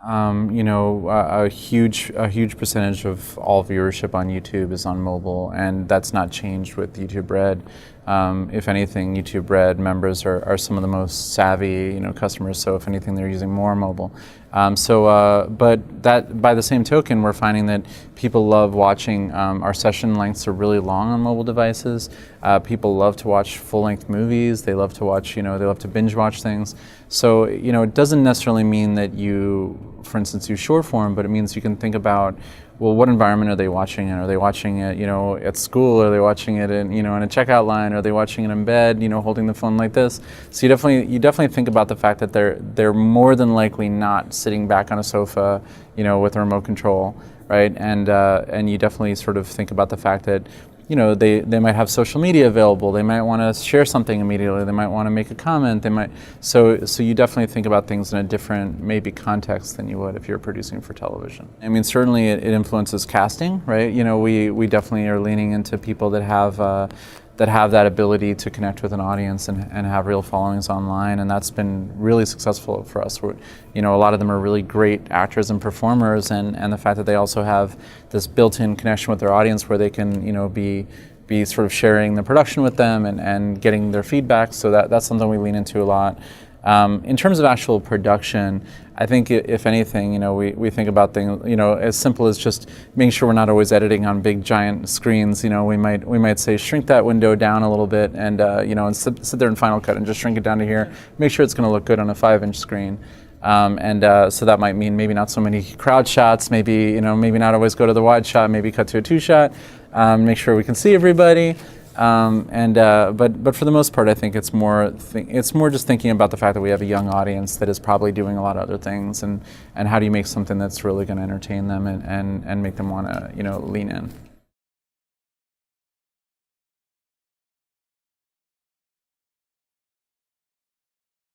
A huge percentage of all viewership on YouTube is on mobile, and that's not changed with YouTube Red. If anything, YouTube Red members are some of the most savvy, customers. So if anything, they're using more mobile. But that, by the same token, we're finding that people love watching. Our session lengths are really long on mobile devices. People love to watch full-length movies. They love to watch, they love to binge watch things. So, it doesn't necessarily mean that you, for instance, use short form, but it means you can think about, well, what environment are they watching in? Are they watching it, at school? Are they watching it in, in a checkout line? Are they watching it in bed, holding the phone like this? So you definitely think about the fact that they're more than likely not sitting back on a sofa, with a remote control, right? And you definitely sort of think about the fact that, they might have social media available. They might want to share something immediately. They might want to make a comment. So you definitely think about things in a different, maybe, context than you would if you're producing for television. I mean, certainly it influences casting, right? We definitely are leaning into people that have that ability to connect with an audience and have real followings online, and that's been really successful for us. A lot of them are really great actors and performers, and the fact that they also have this built-in connection with their audience where they can, be sort of sharing the production with them and getting their feedback. So that's something we lean into a lot. In terms of actual production, I think if anything, we think about things, as simple as just making sure we're not always editing on big giant screens. We might say shrink that window down a little bit and and sit there in Final Cut and just shrink it down to here. Make sure it's going to look good on a 5-inch screen. So that might mean maybe not so many crowd shots, maybe not always go to the wide shot, maybe cut to a 2-shot, make sure we can see everybody. But for the most part, I think it's more just thinking about the fact that we have a young audience that is probably doing a lot of other things, and how do you make something that's really going to entertain them and make them want to lean in.